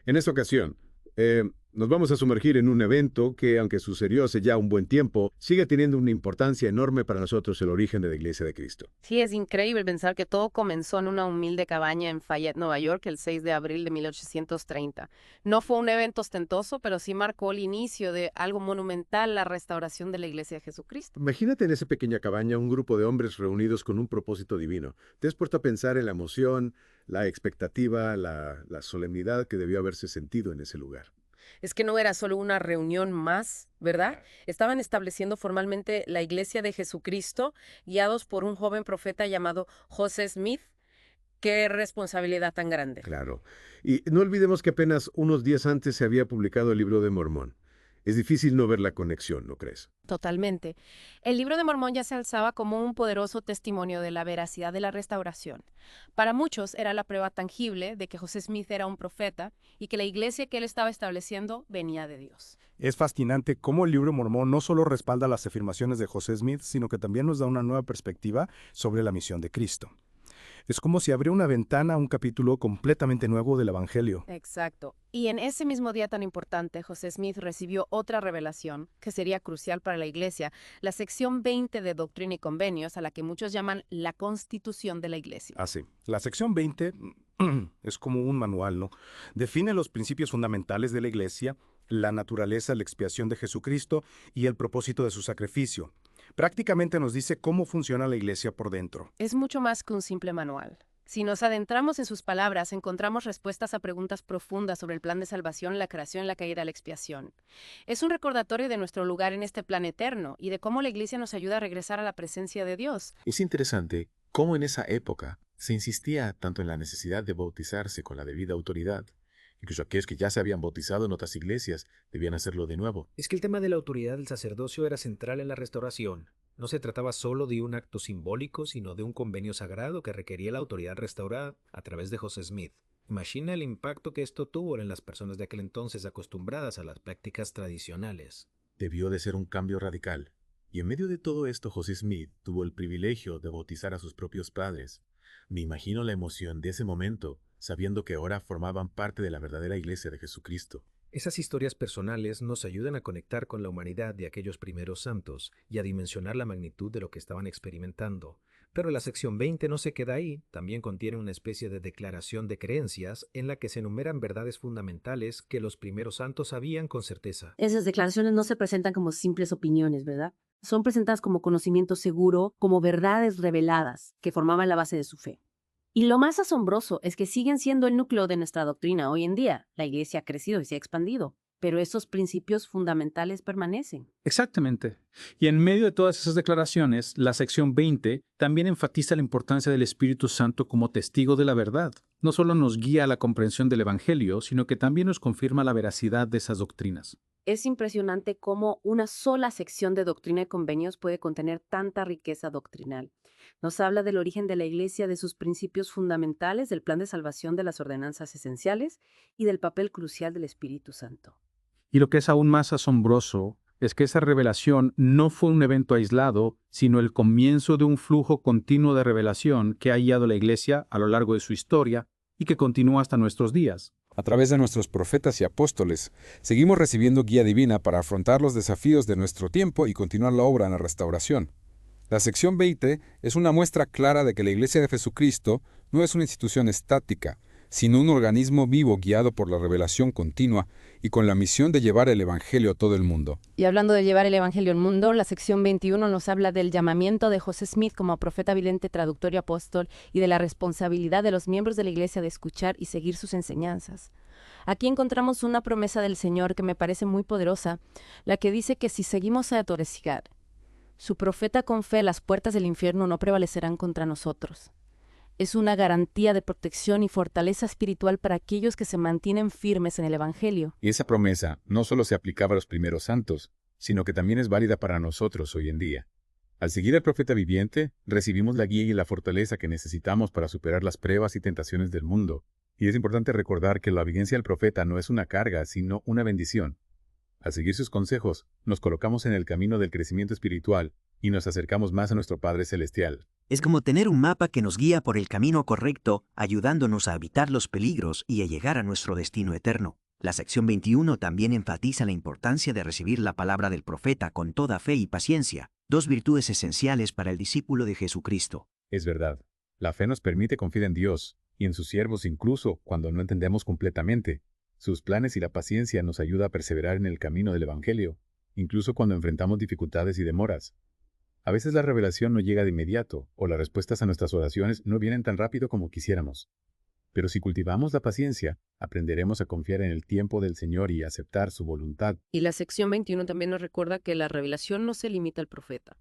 En esta ocasión, nos vamos a sumergir en un evento que, aunque sucedió hace ya un buen tiempo, sigue teniendo una importancia enorme para nosotros, el origen de la Iglesia de Cristo. Sí, es increíble pensar que todo comenzó en una humilde cabaña en Fayette, Nueva York, el 6 de abril de 1830. No fue un evento ostentoso, pero sí marcó el inicio de algo monumental, la restauración de la Iglesia de Jesucristo. Imagínate en esa pequeña cabaña un grupo de hombres reunidos con un propósito divino. ¿Te has puesto a pensar en la emoción, la expectativa, la solemnidad que debió haberse sentido en ese lugar? Es que no era solo una reunión más, ¿verdad? Estaban estableciendo formalmente la Iglesia de Jesucristo, guiados por un joven profeta llamado José Smith. Qué responsabilidad tan grande. Claro. Y no olvidemos que apenas unos días antes se había publicado el libro de Mormón. Es difícil no ver la conexión, ¿no crees? Totalmente. El libro de Mormón ya se alzaba como un poderoso testimonio de la veracidad de la restauración. Para muchos era la prueba tangible de que José Smith era un profeta y que la iglesia que él estaba estableciendo venía de Dios. Es fascinante cómo el libro mormón no solo respalda las afirmaciones de José Smith, sino que también nos da una nueva perspectiva sobre la misión de Cristo. Es como si abriera una ventana a un capítulo completamente nuevo del Evangelio. Exacto. Y en ese mismo día tan importante, José Smith recibió otra revelación que sería crucial para la iglesia, la sección 20 de Doctrina y Convenios, a la que muchos llaman la Constitución de la Iglesia. Así, la sección 20 es como un manual, ¿no? Define los principios fundamentales de la Iglesia, la naturaleza, la expiación de Jesucristo y el propósito de su sacrificio. Prácticamente nos dice cómo funciona la Iglesia por dentro. Es mucho más que un simple manual. Si nos adentramos en sus palabras, encontramos respuestas a preguntas profundas sobre el plan de salvación, la creación, la caída, la expiación. Es un recordatorio de nuestro lugar en este plan eterno y de cómo la Iglesia nos ayuda a regresar a la presencia de Dios. Es interesante cómo en esa época se insistía tanto en la necesidad de bautizarse con la debida autoridad. Incluso aquellos que ya se habían bautizado en otras iglesias debían hacerlo de nuevo. Es que el tema de la autoridad del sacerdocio era central en la restauración. No se trataba solo de un acto simbólico, sino de un convenio sagrado que requería la autoridad restaurada a través de José Smith. Imagina el impacto que esto tuvo en las personas de aquel entonces acostumbradas a las prácticas tradicionales. Debió de ser un cambio radical. Y en medio de todo esto, José Smith tuvo el privilegio de bautizar a sus propios padres. Me imagino la emoción de ese momento, sabiendo que ahora formaban parte de la verdadera iglesia de Jesucristo. Esas historias personales nos ayudan a conectar con la humanidad de aquellos primeros santos y a dimensionar la magnitud de lo que estaban experimentando. Pero la sección 20 no se queda ahí, también contiene una especie de declaración de creencias en la que se enumeran verdades fundamentales que los primeros santos sabían con certeza. Esas declaraciones no se presentan como simples opiniones, ¿verdad? Son presentadas como conocimiento seguro, como verdades reveladas que formaban la base de su fe. Y lo más asombroso es que siguen siendo el núcleo de nuestra doctrina hoy en día. La iglesia ha crecido y se ha expandido, pero esos principios fundamentales permanecen. Exactamente. Y en medio de todas esas declaraciones, la sección 20 también enfatiza la importancia del Espíritu Santo como testigo de la verdad. No solo nos guía a la comprensión del Evangelio, sino que también nos confirma la veracidad de esas doctrinas. Es impresionante cómo una sola sección de Doctrina y Convenios puede contener tanta riqueza doctrinal. Nos habla del origen de la Iglesia, de sus principios fundamentales, del plan de salvación, de las ordenanzas esenciales y del papel crucial del Espíritu Santo. Y lo que es aún más asombroso es que esa revelación no fue un evento aislado, sino el comienzo de un flujo continuo de revelación que ha guiado a la Iglesia a lo largo de su historia y que continúa hasta nuestros días. A través de nuestros profetas y apóstoles, seguimos recibiendo guía divina para afrontar los desafíos de nuestro tiempo y continuar la obra en la restauración. La sección 20 es una muestra clara de que la Iglesia de Jesucristo no es una institución estática, sino un organismo vivo guiado por la revelación continua y con la misión de llevar el Evangelio a todo el mundo. Y hablando de llevar el Evangelio al mundo, la sección 21 nos habla del llamamiento de José Smith como profeta vidente, traductor y apóstol y de la responsabilidad de los miembros de la iglesia de escuchar y seguir sus enseñanzas. Aquí encontramos una promesa del Señor que me parece muy poderosa, la que dice que si seguimos a Toresgar, su profeta con fe, las puertas del infierno no prevalecerán contra nosotros. Es una garantía de protección y fortaleza espiritual para aquellos que se mantienen firmes en el Evangelio. Y esa promesa no solo se aplicaba a los primeros santos, sino que también es válida para nosotros hoy en día. Al seguir al profeta viviente, recibimos la guía y la fortaleza que necesitamos para superar las pruebas y tentaciones del mundo. Y es importante recordar que la obediencia al profeta no es una carga, sino una bendición. Al seguir sus consejos, nos colocamos en el camino del crecimiento espiritual y nos acercamos más a nuestro Padre Celestial. Es como tener un mapa que nos guía por el camino correcto, ayudándonos a evitar los peligros y a llegar a nuestro destino eterno. La sección 21 también enfatiza la importancia de recibir la palabra del profeta con toda fe y paciencia, dos virtudes esenciales para el discípulo de Jesucristo. Es verdad, la fe nos permite confiar en Dios y en sus siervos incluso cuando no entendemos completamente. Sus planes y la paciencia nos ayuda a perseverar en el camino del Evangelio, incluso cuando enfrentamos dificultades y demoras. A veces la revelación no llega de inmediato, o las respuestas a nuestras oraciones no vienen tan rápido como quisiéramos. Pero si cultivamos la paciencia, aprenderemos a confiar en el tiempo del Señor y a aceptar su voluntad. Y la sección 21 también nos recuerda que la revelación no se limita al profeta.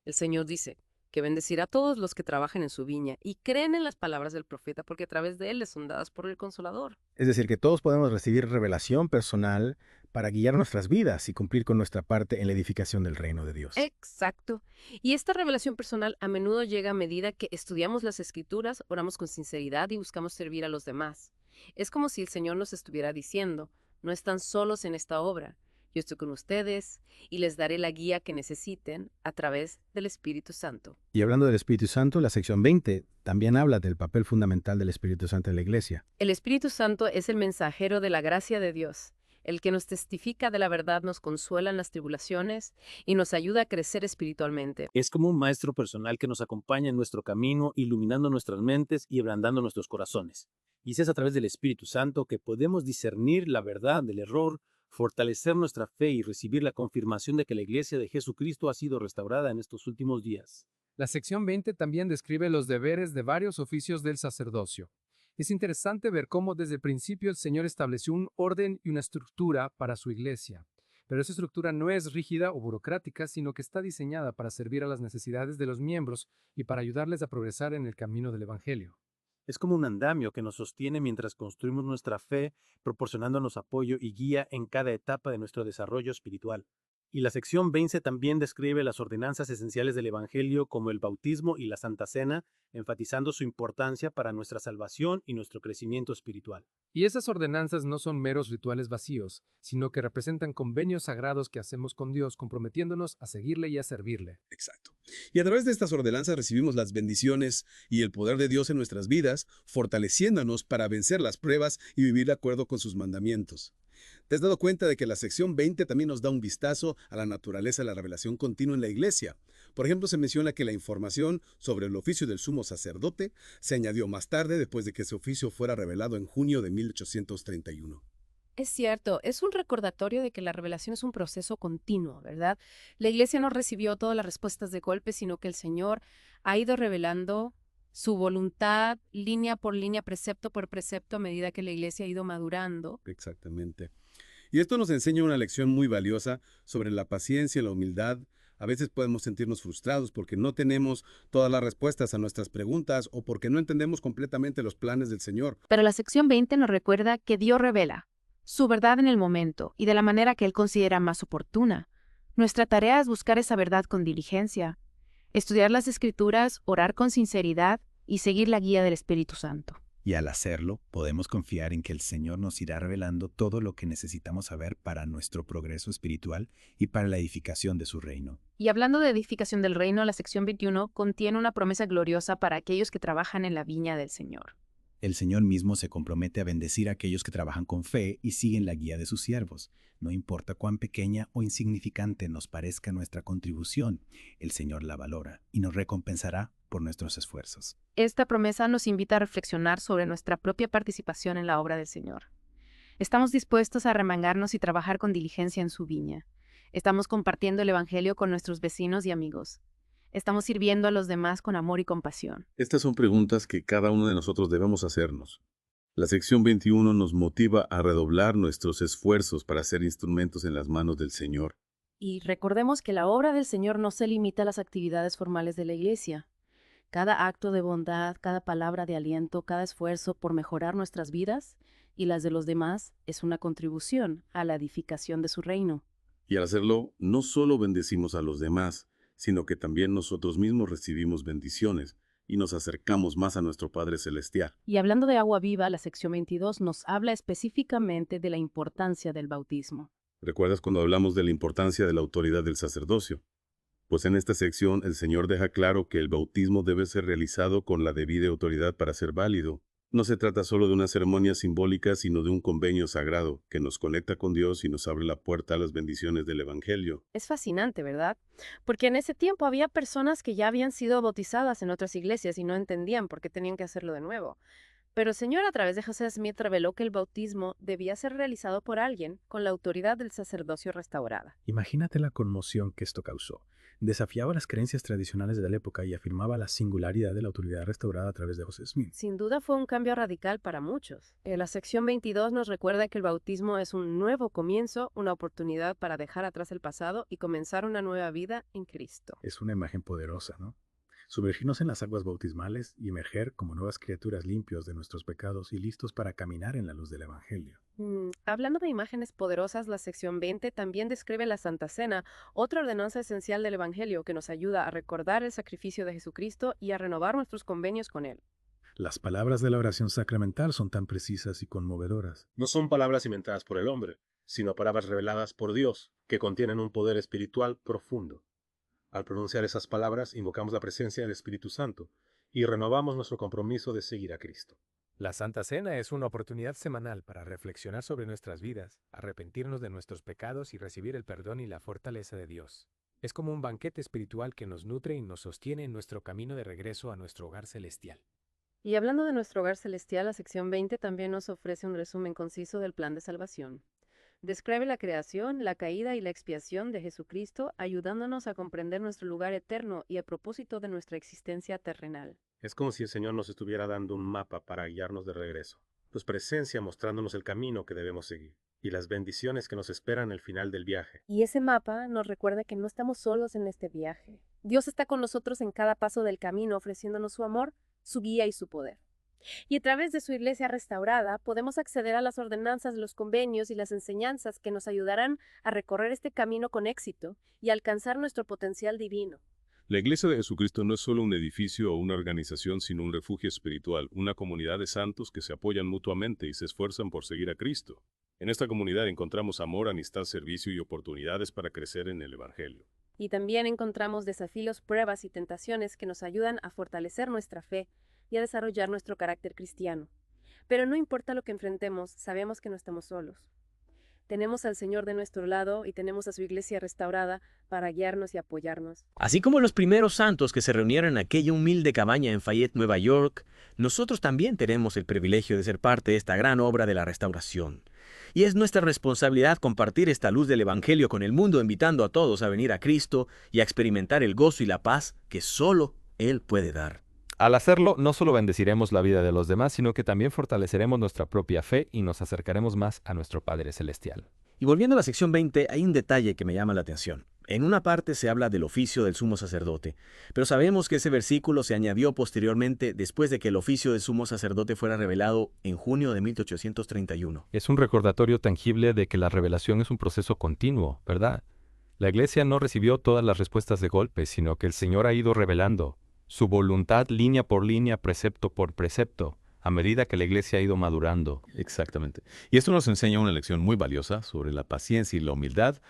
El Señor dice que bendecirá a todos los que trabajan en su viña y creen en las palabras del profeta porque a través de él les son dadas por el Consolador. Es decir, que todos podemos recibir revelación personal para guiar nuestras vidas y cumplir con nuestra parte en la edificación del reino de Dios. Exacto. Y esta revelación personal a menudo llega a medida que estudiamos las Escrituras, oramos con sinceridad y buscamos servir a los demás. Es como si el Señor nos estuviera diciendo, no están solos en esta obra. Yo estoy con ustedes y les daré la guía que necesiten a través del Espíritu Santo. Y hablando del Espíritu Santo, la sección 20 también habla del papel fundamental del Espíritu Santo en la iglesia. El Espíritu Santo es el mensajero de la gracia de Dios, el que nos testifica de la verdad, nos consuela en las tribulaciones y nos ayuda a crecer espiritualmente. Es como un maestro personal que nos acompaña en nuestro camino, iluminando nuestras mentes y ablandando nuestros corazones. Y es a través del Espíritu Santo que podemos discernir la verdad del error, fortalecer nuestra fe y recibir la confirmación de que la Iglesia de Jesucristo ha sido restaurada en estos últimos días. La sección 20 también describe los deberes de varios oficios del sacerdocio. Es interesante ver cómo desde el principio el Señor estableció un orden y una estructura para su iglesia. Pero esa estructura no es rígida o burocrática, sino que está diseñada para servir a las necesidades de los miembros y para ayudarles a progresar en el camino del Evangelio. Es como un andamio que nos sostiene mientras construimos nuestra fe, proporcionándonos apoyo y guía en cada etapa de nuestro desarrollo espiritual. Y la sección 20 también describe las ordenanzas esenciales del Evangelio como el bautismo y la Santa Cena, enfatizando su importancia para nuestra salvación y nuestro crecimiento espiritual. Y esas ordenanzas no son meros rituales vacíos, sino que representan convenios sagrados que hacemos con Dios, comprometiéndonos a seguirle y a servirle. Exacto. Y a través de estas ordenanzas recibimos las bendiciones y el poder de Dios en nuestras vidas, fortaleciéndonos para vencer las pruebas y vivir de acuerdo con sus mandamientos. ¿Te has dado cuenta de que la sección 20 también nos da un vistazo a la naturaleza de la revelación continua en la iglesia? Por ejemplo, se menciona que la información sobre el oficio del sumo sacerdote se añadió más tarde después de que ese oficio fuera revelado en junio de 1831. Es cierto, es un recordatorio de que la revelación es un proceso continuo, ¿verdad? La iglesia no recibió todas las respuestas de golpe, sino que el Señor ha ido revelando su voluntad línea por línea, precepto por precepto, a medida que la iglesia ha ido madurando. Exactamente. Y esto nos enseña una lección muy valiosa sobre la paciencia y la humildad. A veces podemos sentirnos frustrados porque no tenemos todas las respuestas a nuestras preguntas o porque no entendemos completamente los planes del Señor. Pero la sección 20 nos recuerda que Dios revela su verdad en el momento y de la manera que Él considera más oportuna. Nuestra tarea es buscar esa verdad con diligencia, estudiar las Escrituras, orar con sinceridad y seguir la guía del Espíritu Santo. Y al hacerlo, podemos confiar en que el Señor nos irá revelando todo lo que necesitamos saber para nuestro progreso espiritual y para la edificación de su reino. Y hablando de edificación del reino, la sección 21 contiene una promesa gloriosa para aquellos que trabajan en la viña del Señor. El Señor mismo se compromete a bendecir a aquellos que trabajan con fe y siguen la guía de sus siervos. No importa cuán pequeña o insignificante nos parezca nuestra contribución, el Señor la valora y nos recompensará por nuestros esfuerzos. Esta promesa nos invita a reflexionar sobre nuestra propia participación en la obra del Señor. Estamos dispuestos a remangarnos y trabajar con diligencia en su viña. Estamos compartiendo el Evangelio con nuestros vecinos y amigos. Estamos sirviendo a los demás con amor y compasión. Estas son preguntas que cada uno de nosotros debemos hacernos. La sección 21 nos motiva a redoblar nuestros esfuerzos para ser instrumentos en las manos del Señor. Y recordemos que la obra del Señor no se limita a las actividades formales de la iglesia. Cada acto de bondad, cada palabra de aliento, cada esfuerzo por mejorar nuestras vidas y las de los demás es una contribución a la edificación de su reino. Y al hacerlo, no solo bendecimos a los demás, sino que también nosotros mismos recibimos bendiciones y nos acercamos más a nuestro Padre Celestial. Y hablando de agua viva, la sección 22 nos habla específicamente de la importancia del bautismo. ¿Recuerdas cuando hablamos de la importancia de la autoridad del sacerdocio? Pues en esta sección el Señor deja claro que el bautismo debe ser realizado con la debida autoridad para ser válido. No se trata solo de una ceremonia simbólica, sino de un convenio sagrado que nos conecta con Dios y nos abre la puerta a las bendiciones del Evangelio. Es fascinante, ¿verdad? Porque en ese tiempo había personas que ya habían sido bautizadas en otras iglesias y no entendían por qué tenían que hacerlo de nuevo. Pero el Señor a través de José Smith reveló que el bautismo debía ser realizado por alguien con la autoridad del sacerdocio restaurada. Imagínate la conmoción que esto causó. Desafiaba las creencias tradicionales de la época y afirmaba la singularidad de la autoridad restaurada a través de José Smith. Sin duda fue un cambio radical para muchos. La sección 22 nos recuerda que el bautismo es un nuevo comienzo, una oportunidad para dejar atrás el pasado y comenzar una nueva vida en Cristo. Es una imagen poderosa, ¿no? Sumergirnos en las aguas bautismales y emerger como nuevas criaturas limpios de nuestros pecados y listos para caminar en la luz del Evangelio. Hablando de imágenes poderosas, la sección 20 también describe la Santa Cena, otra ordenanza esencial del Evangelio que nos ayuda a recordar el sacrificio de Jesucristo y a renovar nuestros convenios con Él. Las palabras de la oración sacramental son tan precisas y conmovedoras. No son palabras inventadas por el hombre, sino palabras reveladas por Dios, que contienen un poder espiritual profundo. Al pronunciar esas palabras, invocamos la presencia del Espíritu Santo y renovamos nuestro compromiso de seguir a Cristo. La Santa Cena es una oportunidad semanal para reflexionar sobre nuestras vidas, arrepentirnos de nuestros pecados y recibir el perdón y la fortaleza de Dios. Es como un banquete espiritual que nos nutre y nos sostiene en nuestro camino de regreso a nuestro hogar celestial. Y hablando de nuestro hogar celestial, la sección 20 también nos ofrece un resumen conciso del plan de salvación. Describe la creación, la caída y la expiación de Jesucristo, ayudándonos a comprender nuestro lugar eterno y el propósito de nuestra existencia terrenal. Es como si el Señor nos estuviera dando un mapa para guiarnos de regreso. Su presencia mostrándonos el camino que debemos seguir y las bendiciones que nos esperan al final del viaje. Y ese mapa nos recuerda que no estamos solos en este viaje. Dios está con nosotros en cada paso del camino, ofreciéndonos su amor, su guía y su poder. Y a través de su iglesia restaurada podemos acceder a las ordenanzas, los convenios y las enseñanzas que nos ayudarán a recorrer este camino con éxito y alcanzar nuestro potencial divino. La Iglesia de Jesucristo no es solo un edificio o una organización, sino un refugio espiritual, una comunidad de santos que se apoyan mutuamente y se esfuerzan por seguir a Cristo. En esta comunidad encontramos amor, amistad, servicio y oportunidades para crecer en el Evangelio. Y también encontramos desafíos, pruebas y tentaciones que nos ayudan a fortalecer nuestra fe y a desarrollar nuestro carácter cristiano. Pero no importa lo que enfrentemos, sabemos que no estamos solos. Tenemos al Señor de nuestro lado y tenemos a su iglesia restaurada para guiarnos y apoyarnos. Así como los primeros santos que se reunieron en aquella humilde cabaña en Fayette, Nueva York, nosotros también tenemos el privilegio de ser parte de esta gran obra de la restauración. Y es nuestra responsabilidad compartir esta luz del Evangelio con el mundo, invitando a todos a venir a Cristo y a experimentar el gozo y la paz que solo Él puede dar. Al hacerlo, no solo bendeciremos la vida de los demás, sino que también fortaleceremos nuestra propia fe y nos acercaremos más a nuestro Padre Celestial. Y volviendo a la sección 20, hay un detalle que me llama la atención. En una parte se habla del oficio del sumo sacerdote, pero sabemos que ese versículo se añadió posteriormente después de que el oficio del sumo sacerdote fuera revelado en junio de 1831. Es un recordatorio tangible de que la revelación es un proceso continuo, ¿verdad? La Iglesia no recibió todas las respuestas de golpe, sino que el Señor ha ido revelando su voluntad línea por línea, precepto por precepto, a medida que la Iglesia ha ido madurando. Exactamente. Y esto nos enseña una lección muy valiosa sobre la paciencia y la humildad.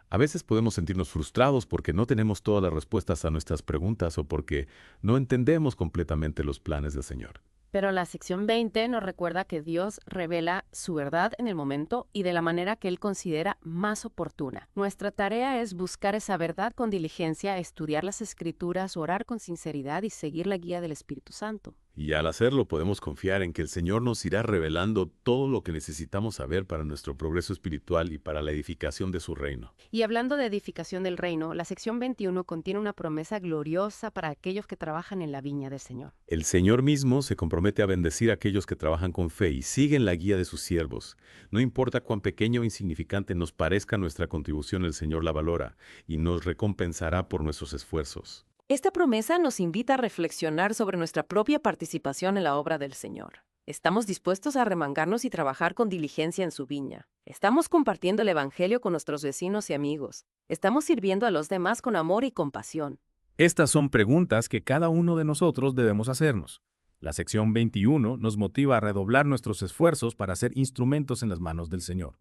A veces podemos sentirnos frustrados porque no tenemos todas las respuestas a nuestras preguntas o porque no entendemos completamente los planes del Señor. Pero la sección 20 nos recuerda que Dios revela su verdad en el momento y de la manera que Él considera más oportuna. Nuestra tarea es buscar esa verdad con diligencia, estudiar las Escrituras, orar con sinceridad y seguir la guía del Espíritu Santo. Y al hacerlo podemos confiar en que el Señor nos irá revelando todo lo que necesitamos saber para nuestro progreso espiritual y para la edificación de su reino. Y hablando de edificación del reino, la sección 21 contiene una promesa gloriosa para aquellos que trabajan en la viña del Señor. El Señor mismo se compromete a bendecir a aquellos que trabajan con fe y siguen la guía de sus siervos. No importa cuán pequeño o insignificante nos parezca nuestra contribución, el Señor la valora y nos recompensará por nuestros esfuerzos. Esta promesa nos invita a reflexionar sobre nuestra propia participación en la obra del Señor. ¿Estamos dispuestos a remangarnos y trabajar con diligencia en su viña? ¿Estamos compartiendo el Evangelio con nuestros vecinos y amigos? ¿Estamos sirviendo a los demás con amor y compasión? Estas son preguntas que cada uno de nosotros debemos hacernos. La sección 21 nos motiva a redoblar nuestros esfuerzos para ser instrumentos en las manos del Señor.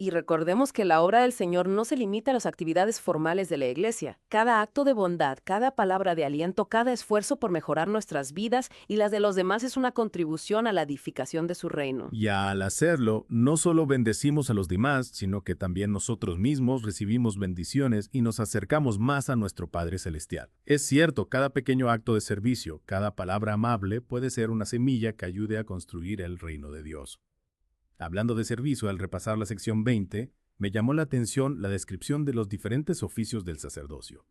Y recordemos que la obra del Señor no se limita a las actividades formales de la Iglesia. Cada acto de bondad, cada palabra de aliento, cada esfuerzo por mejorar nuestras vidas y las de los demás es una contribución a la edificación de su reino. Y al hacerlo, no solo bendecimos a los demás, sino que también nosotros mismos recibimos bendiciones y nos acercamos más a nuestro Padre Celestial. Es cierto, cada pequeño acto de servicio, cada palabra amable puede ser una semilla que ayude a construir el reino de Dios. Hablando de servicio, al repasar la sección 20, me llamó la atención la descripción de los diferentes oficios del sacerdocio.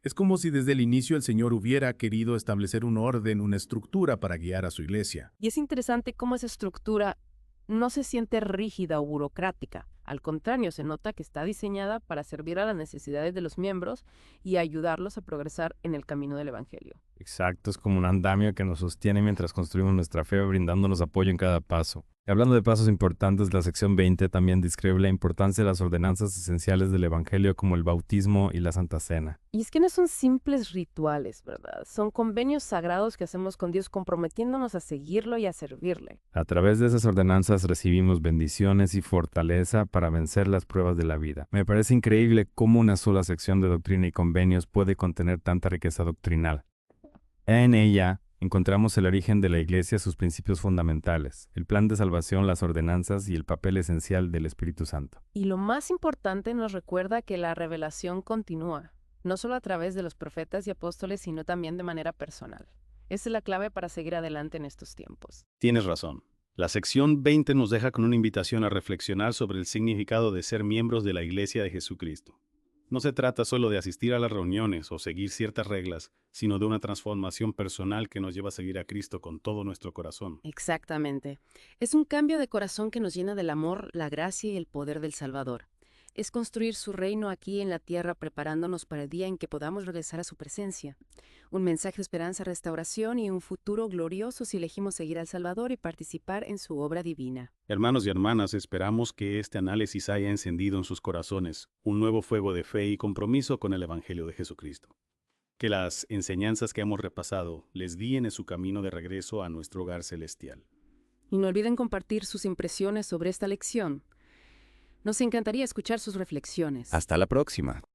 Es como si desde el inicio el Señor hubiera querido establecer un orden, una estructura para guiar a su iglesia. Y es interesante cómo esa estructura no se siente rígida o burocrática. Al contrario, se nota que está diseñada para servir a las necesidades de los miembros y ayudarlos a progresar en el camino del Evangelio. Exacto, es como un andamio que nos sostiene mientras construimos nuestra fe, brindándonos apoyo en cada paso. Y hablando de pasos importantes, la sección 20 también describe la importancia de las ordenanzas esenciales del Evangelio como el bautismo y la Santa Cena. Y es que no son simples rituales, ¿verdad? Son convenios sagrados que hacemos con Dios comprometiéndonos a seguirlo y a servirle. A través de esas ordenanzas recibimos bendiciones y fortaleza para vencer las pruebas de la vida. Me parece increíble cómo una sola sección de doctrina y convenios puede contener tanta riqueza doctrinal. En ella encontramos el origen de la Iglesia, sus principios fundamentales, el plan de salvación, las ordenanzas y el papel esencial del Espíritu Santo. Y lo más importante, nos recuerda que la revelación continúa, no solo a través de los profetas y apóstoles, sino también de manera personal. Esa es la clave para seguir adelante en estos tiempos. Tienes razón. La sección 20 nos deja con una invitación a reflexionar sobre el significado de ser miembros de la Iglesia de Jesucristo. No se trata solo de asistir a las reuniones o seguir ciertas reglas, sino de una transformación personal que nos lleva a seguir a Cristo con todo nuestro corazón. Exactamente. Es un cambio de corazón que nos llena del amor, la gracia y el poder del Salvador. Es construir su reino aquí en la tierra, preparándonos para el día en que podamos regresar a su presencia. Un mensaje de esperanza, restauración y un futuro glorioso si elegimos seguir al Salvador y participar en su obra divina. Hermanos y hermanas, esperamos que este análisis haya encendido en sus corazones un nuevo fuego de fe y compromiso con el Evangelio de Jesucristo. Que las enseñanzas que hemos repasado les guíen en su camino de regreso a nuestro hogar celestial. Y no olviden compartir sus impresiones sobre esta lección. Nos encantaría escuchar sus reflexiones. Hasta la próxima.